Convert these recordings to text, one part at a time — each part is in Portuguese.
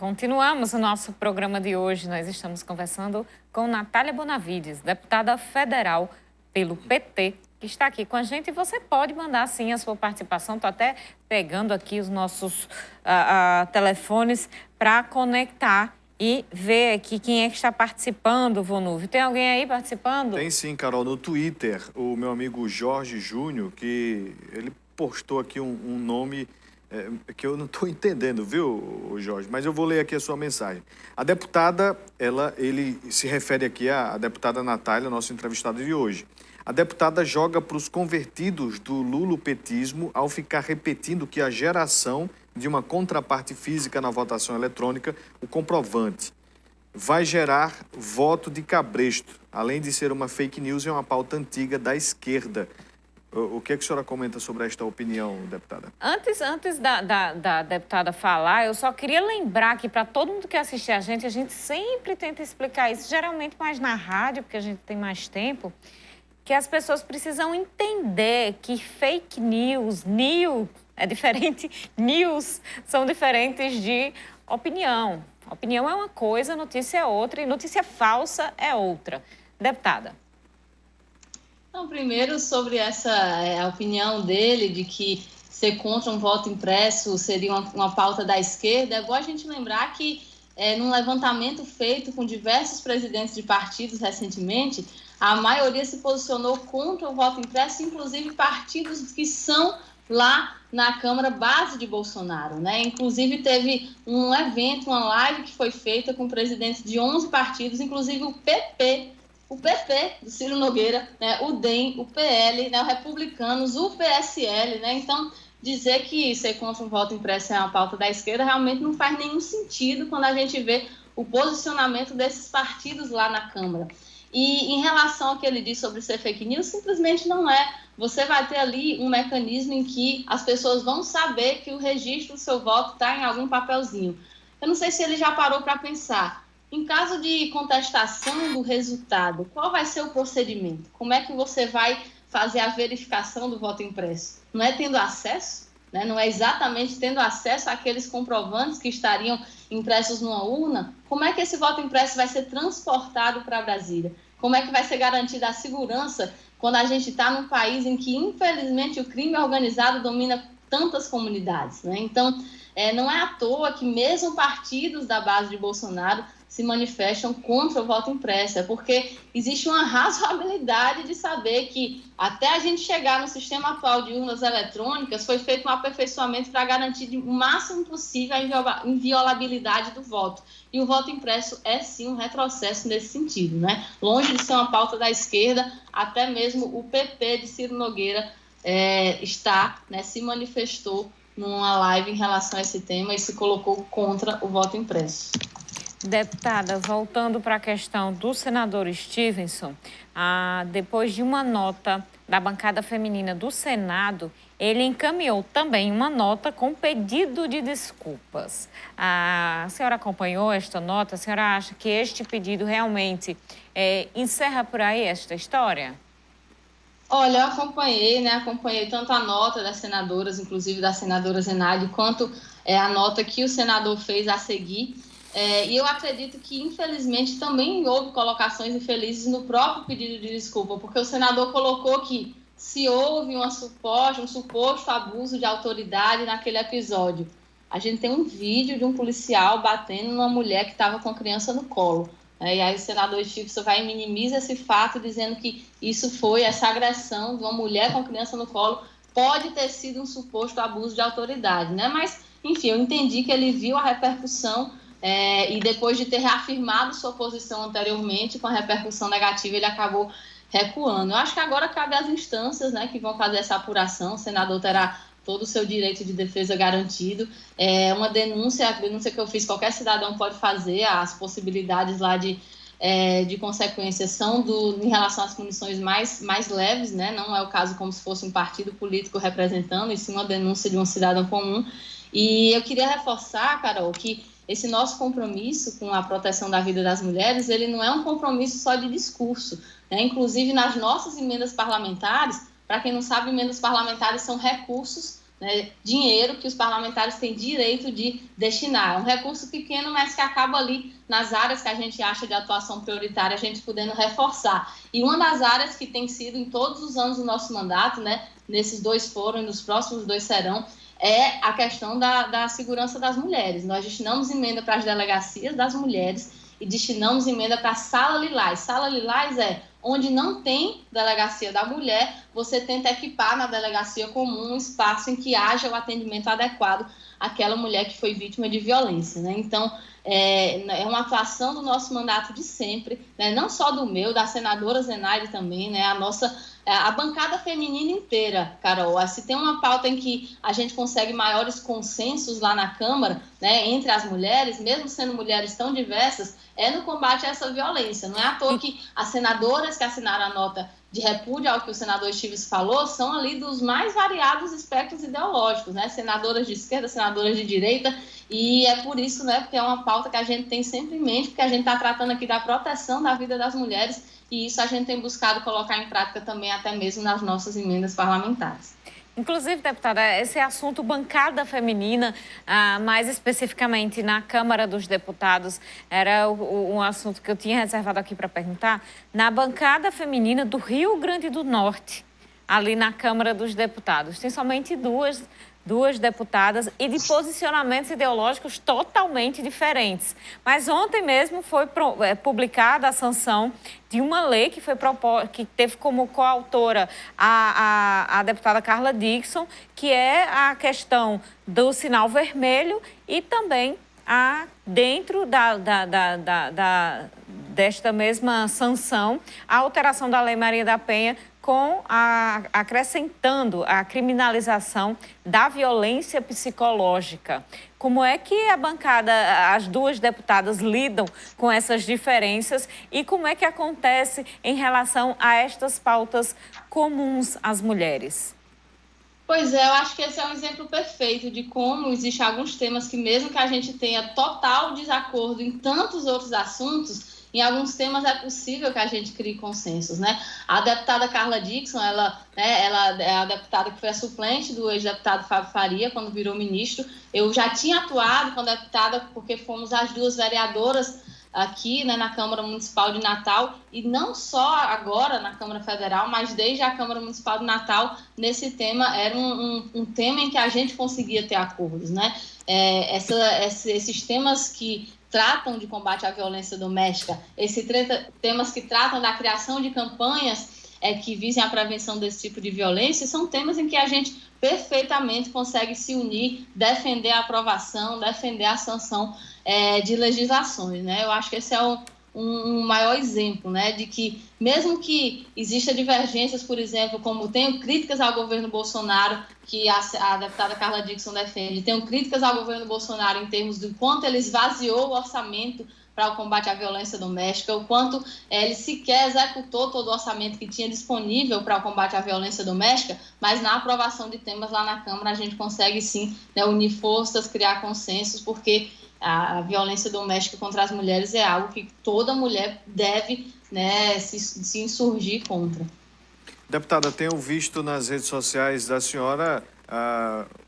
Continuamos o nosso programa de hoje. Nós estamos conversando com Natália Bonavides, deputada federal pelo PT, que está aqui com a gente. E você pode mandar, sim, a sua participação. Estou até pegando aqui os nossos telefones para conectar e ver aqui quem é que está participando, Vonúvio. Tem alguém aí participando? Tem sim, Carol. No Twitter, o meu amigo Jorge Júnior, que ele postou aqui um nome... que eu não estou entendendo, viu, Jorge? Mas eu vou ler aqui a sua mensagem. A deputada, ele se refere aqui à deputada Natália, nossa entrevistada de hoje. A deputada joga para os convertidos do lulopetismo ao ficar repetindo que a geração de uma contraparte física na votação eletrônica, o comprovante, vai gerar voto de cabresto. Além de ser uma fake news, é uma pauta antiga da esquerda. O que é que a senhora comenta sobre esta opinião, deputada? Antes da deputada falar, eu só queria lembrar que para todo mundo que assiste a gente sempre tenta explicar isso, geralmente mais na rádio, porque a gente tem mais tempo, que as pessoas precisam entender que fake news é diferente, news são diferentes de opinião. Opinião é uma coisa, notícia é outra e notícia falsa é outra. Deputada. Então, primeiro, sobre essa opinião dele de que ser contra um voto impresso seria uma pauta da esquerda, é bom a gente lembrar que, num levantamento feito com diversos presidentes de partidos recentemente, a maioria se posicionou contra o voto impresso, inclusive partidos que são lá na Câmara base de Bolsonaro, né? Inclusive, teve um evento, uma live que foi feita com presidentes de 11 partidos, inclusive o PP do Ciro Nogueira, né, o DEM, o PL, né, o Republicanos, o PSL, né, então dizer que ser contra um voto impresso é uma pauta da esquerda realmente não faz nenhum sentido quando a gente vê o posicionamento desses partidos lá na Câmara. E em relação ao que ele disse sobre ser fake news, simplesmente não é. Você vai ter ali um mecanismo em que as pessoas vão saber que o registro do seu voto está em algum papelzinho. Eu não sei se ele já parou para pensar. Em caso de contestação do resultado, qual vai ser o procedimento? Como é que você vai fazer a verificação do voto impresso? Não é tendo acesso? Né? Não é exatamente tendo acesso àqueles comprovantes que estariam impressos numa urna? Como é que esse voto impresso vai ser transportado para Brasília? Como é que vai ser garantida a segurança quando a gente está num país em que, infelizmente, o crime organizado domina tantas comunidades? Né? Então, não é à toa que mesmo partidos da base de Bolsonaro se manifestam contra o voto impresso, é porque existe uma razoabilidade de saber que até a gente chegar no sistema atual de urnas eletrônicas foi feito um aperfeiçoamento para garantir o máximo possível a inviolabilidade do voto. E o voto impresso é sim um retrocesso nesse sentido, né? Longe de ser uma pauta da esquerda, até mesmo o PP de Ciro Nogueira se manifestou numa live em relação a esse tema e se colocou contra o voto impresso. Deputada, voltando para a questão do senador Stevenson, depois de uma nota da bancada feminina do Senado, ele encaminhou também uma nota com pedido de desculpas. A senhora acompanhou esta nota? A senhora acha que este pedido realmente encerra por aí esta história? Olha, eu acompanhei tanto a nota das senadoras, inclusive da senadora Zenaide, quanto a nota que o senador fez a seguir. E eu acredito que, infelizmente, também houve colocações infelizes no próprio pedido de desculpa, porque o senador colocou que se houve um suposto abuso de autoridade naquele episódio. A gente tem um vídeo de um policial batendo numa mulher que estava com a criança no colo. E aí o senador Stevenson vai e minimiza esse fato, dizendo que essa agressão de uma mulher com a criança no colo pode ter sido um suposto abuso de autoridade, né? Mas, enfim, eu entendi que ele viu a repercussão e depois de ter reafirmado sua posição anteriormente, com a repercussão negativa, ele acabou recuando. Eu acho que agora cabe às instâncias, né, que vão fazer essa apuração. O senador terá todo o seu direito de defesa garantido. A denúncia que eu fiz, qualquer cidadão pode fazer. As possibilidades lá de consequências são em relação às punições mais leves, né? Não é o caso como se fosse um partido político representando, e sim uma denúncia de um cidadão comum. E eu queria reforçar, Carol, que esse nosso compromisso com a proteção da vida das mulheres, ele não é um compromisso só de discurso, né? Inclusive, nas nossas emendas parlamentares, para quem não sabe, emendas parlamentares são recursos, né, dinheiro que os parlamentares têm direito de destinar. É um recurso pequeno, mas que acaba ali nas áreas que a gente acha de atuação prioritária, a gente podendo reforçar. E uma das áreas que tem sido em todos os anos do nosso mandato, né, nesses 2 foram e nos próximos 2 serão, é a questão da segurança das mulheres. Nós destinamos emenda para as delegacias das mulheres e destinamos emenda para a Sala Lilás. Sala Lilás é onde não tem delegacia da mulher, você tenta equipar na delegacia comum um espaço em que haja o atendimento adequado àquela mulher que foi vítima de violência, né? Então, é uma atuação do nosso mandato de sempre, né? Não só do meu, da senadora Zenaide também, né? A bancada feminina inteira, Carol. Se tem uma pauta em que a gente consegue maiores consensos lá na Câmara, né, entre as mulheres, mesmo sendo mulheres tão diversas, é no combate a essa violência. Não é à toa que as senadoras que assinaram a nota de repúdio ao que o senador Estives falou são ali dos mais variados espectros ideológicos, né? Senadoras de esquerda, senadoras de direita, e é por isso, né, porque é uma pauta que a gente tem sempre em mente, porque a gente está tratando aqui da proteção da vida das mulheres, e isso a gente tem buscado colocar em prática também, até mesmo nas nossas emendas parlamentares. Inclusive, deputada, esse assunto bancada feminina, mais especificamente na Câmara dos Deputados, era um assunto que eu tinha reservado aqui para perguntar. Na bancada feminina do Rio Grande do Norte, ali na Câmara dos Deputados, tem somente duas deputadas e de posicionamentos ideológicos totalmente diferentes. Mas ontem mesmo foi publicada a sanção de uma lei que foi que teve como coautora a deputada Carla Dickson, que é a questão do sinal vermelho e também dentro desta mesma sanção, a alteração da Lei Maria da Penha acrescentando a criminalização da violência psicológica. Como é que a bancada, as 2 deputadas lidam com essas diferenças e como é que acontece em relação a estas pautas comuns às mulheres? Pois é, eu acho que esse é um exemplo perfeito de como existem alguns temas que, mesmo que a gente tenha total desacordo em tantos outros assuntos, em alguns temas é possível que a gente crie consensos, né? A deputada Carla Dickson, ela é a deputada que foi a suplente do ex-deputado Fábio Faria, quando virou ministro. Eu já tinha atuado com a deputada, porque fomos as 2 vereadoras aqui, né, na Câmara Municipal de Natal, e não só agora na Câmara Federal, mas desde a Câmara Municipal de Natal, nesse tema, era um tema em que a gente conseguia ter acordos, né? Esses temas que tratam de combate à violência doméstica, temas que tratam da criação de campanhas que visem a prevenção desse tipo de violência, são temas em que a gente perfeitamente consegue se unir, defender a aprovação, defender a sanção de legislações, né? Eu acho que esse é um maior exemplo, né, de que mesmo que exista divergências, por exemplo, como tenho críticas ao governo Bolsonaro, que a deputada Carla Dickson defende, tenho críticas ao governo Bolsonaro em termos do quanto ele esvaziou o orçamento para o combate à violência doméstica, o quanto ele sequer executou todo o orçamento que tinha disponível para o combate à violência doméstica, mas na aprovação de temas lá na Câmara a gente consegue sim, né, unir forças, criar consensos, porque a violência doméstica contra as mulheres é algo que toda mulher deve, né, se insurgir contra. Deputada, tenho visto nas redes sociais da senhora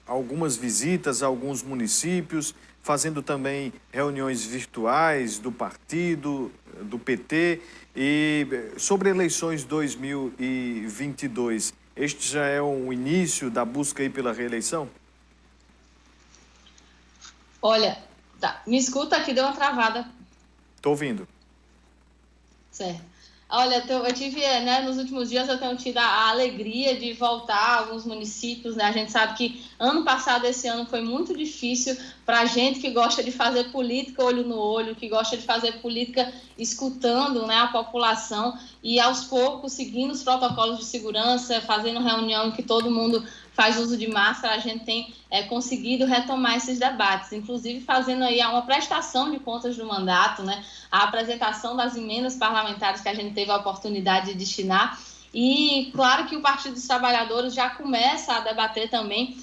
algumas visitas a alguns municípios, fazendo também reuniões virtuais do partido, do PT, e sobre eleições 2022, este já é o início da busca aí pela reeleição? Olha, tá, me escuta aqui, deu uma travada. Estou ouvindo. Certo. Olha, eu tive, né, nos últimos dias eu tenho tido a alegria de voltar a alguns municípios, né? A gente sabe que ano passado, esse ano, foi muito difícil para a gente que gosta de fazer política olho no olho, que gosta de fazer política escutando, né, a população e aos poucos seguindo os protocolos de segurança, fazendo reunião em que todo mundo faz uso de máscara, a gente tem conseguido retomar esses debates, inclusive fazendo aí uma prestação de contas do mandato, né, a apresentação das emendas parlamentares que a gente teve a oportunidade de destinar. E claro que o Partido dos Trabalhadores já começa a debater também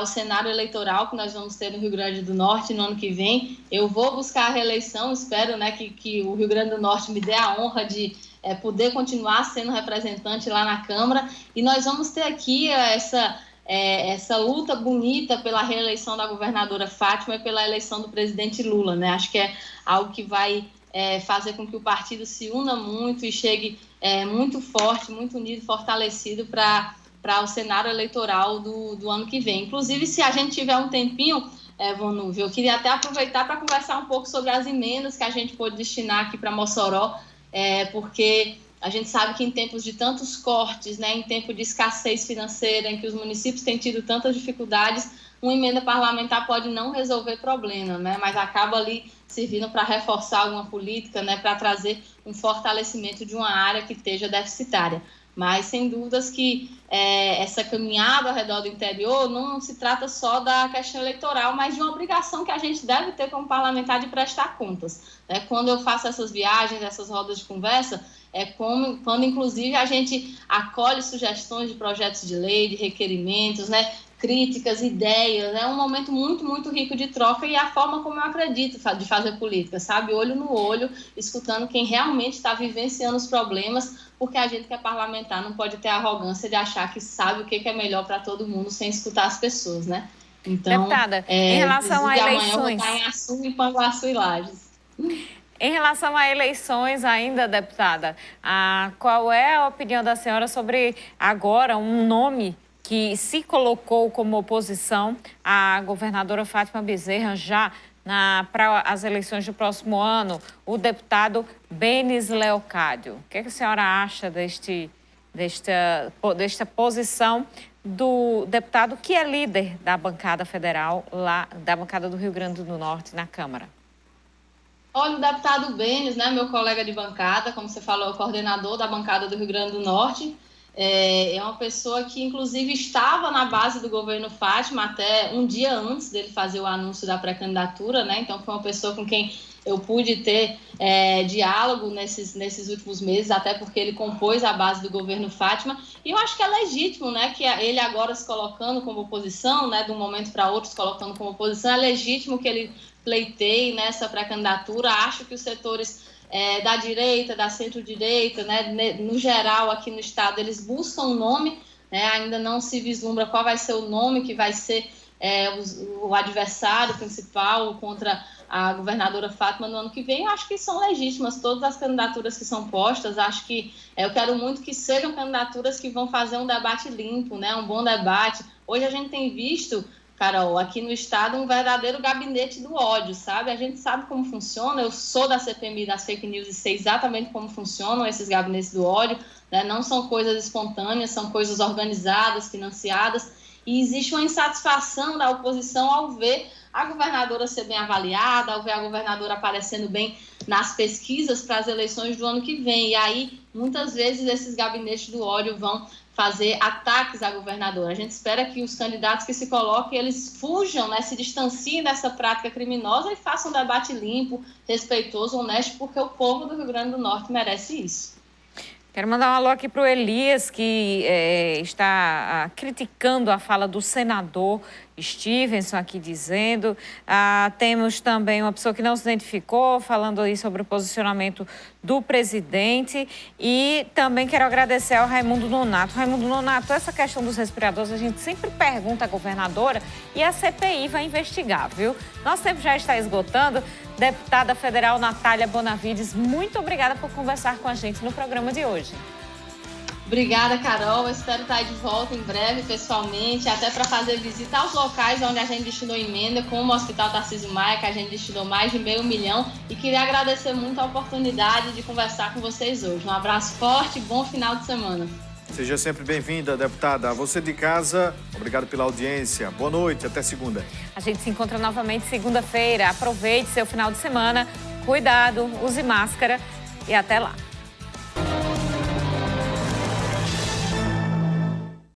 o cenário eleitoral que nós vamos ter no Rio Grande do Norte no ano que vem. Eu vou buscar a reeleição, espero, né, que o Rio Grande do Norte me dê a honra de poder continuar sendo representante lá na Câmara. E nós vamos ter aqui essa luta bonita pela reeleição da governadora Fátima e pela eleição do presidente Lula, né? Acho que é algo que vai fazer com que o partido se una muito e chegue muito forte, muito unido, fortalecido para o cenário eleitoral do ano que vem. Inclusive, se a gente tiver um tempinho, Vonúvio, eu queria até aproveitar para conversar um pouco sobre as emendas que a gente pôde destinar aqui para Mossoró, porque a gente sabe que em tempos de tantos cortes, né, em tempo de escassez financeira, em que os municípios têm tido tantas dificuldades, uma emenda parlamentar pode não resolver problema, né, mas acaba ali servindo para reforçar alguma política, né, para trazer um fortalecimento de uma área que esteja deficitária. Mas, sem dúvidas que essa caminhada ao redor do interior não se trata só da questão eleitoral, mas de uma obrigação que a gente deve ter como parlamentar de prestar contas. Quando eu faço essas viagens, essas rodas de conversa, quando, inclusive, a gente acolhe sugestões de projetos de lei, de requerimentos, né, críticas, ideias, é um momento muito, muito rico de troca e a forma como eu acredito de fazer política, sabe? Olho no olho, escutando quem realmente está vivenciando os problemas, porque a gente que é parlamentar não pode ter a arrogância de achar que sabe o que é melhor para todo mundo sem escutar as pessoas, né? Então, deputada, em relação a eleições... amanhã eu vou estar em Açu, em Panguaçu e Lages. Em relação a eleições ainda, deputada, qual é a opinião da senhora sobre agora um nome que se colocou como oposição à governadora Fátima Bezerra já para as eleições do próximo ano, o deputado Benis Leocádio? O que a senhora acha desta posição do deputado que é líder da bancada federal, lá da bancada do Rio Grande do Norte, na Câmara? Olha, o deputado Benis, né, meu colega de bancada, como você falou, é o coordenador da bancada do Rio Grande do Norte, é uma pessoa que, inclusive, estava na base do governo Fátima até um dia antes dele fazer o anúncio da pré-candidatura, né? Então, foi uma pessoa com quem eu pude ter diálogo nesses últimos meses, até porque ele compôs a base do governo Fátima. E eu acho que é legítimo, né, que ele agora se colocando como oposição, né, de um momento para outro se colocando como oposição, é legítimo que ele pleiteie nessa pré-candidatura. Acho que os setores da direita, da centro-direita, né, no geral aqui no estado, eles buscam um nome, né, ainda não se vislumbra qual vai ser o nome que vai ser o adversário principal contra a governadora Fátima no ano que vem. Eu acho que são legítimas todas as candidaturas que são postas. Acho que eu quero muito que sejam candidaturas que vão fazer um debate limpo, né, um bom debate. Hoje a gente tem visto, Carol, aqui no estado, um verdadeiro gabinete do ódio, sabe? A gente sabe como funciona, eu sou da CPMI das fake news e sei exatamente como funcionam esses gabinetes do ódio, né? Não são coisas espontâneas, são coisas organizadas, financiadas, e existe uma insatisfação da oposição ao ver a governadora ser bem avaliada, ao ver a governadora aparecendo bem nas pesquisas para as eleições do ano que vem. E aí, muitas vezes, esses gabinetes do ódio vão fazer ataques à governadora. A gente espera que os candidatos que se coloquem, eles fujam, né, se distanciem dessa prática criminosa e façam um debate limpo, respeitoso, honesto, porque o povo do Rio Grande do Norte merece isso. Quero mandar um alô aqui para o Elias, que está criticando a fala do senador Stevenson aqui dizendo. Temos também uma pessoa que não se identificou, falando aí sobre o posicionamento do presidente. E também quero agradecer ao Raimundo Nonato. Raimundo Nonato, essa questão dos respiradores, a gente sempre pergunta à governadora e a CPI vai investigar, viu? Nosso tempo já está esgotando. Deputada federal Natália Bonavides, muito obrigada por conversar com a gente no programa de hoje. Obrigada, Carol. Eu espero estar de volta em breve, pessoalmente, até para fazer visita aos locais onde a gente destinou emenda, como o Hospital Tarcísio Maia, que a gente destinou mais de R$500 mil. E queria agradecer muito a oportunidade de conversar com vocês hoje. Um abraço forte e bom final de semana. Seja sempre bem-vinda, deputada. A você de casa, obrigado pela audiência. Boa noite, até segunda. A gente se encontra novamente segunda-feira. Aproveite seu final de semana. Cuidado, use máscara e até lá.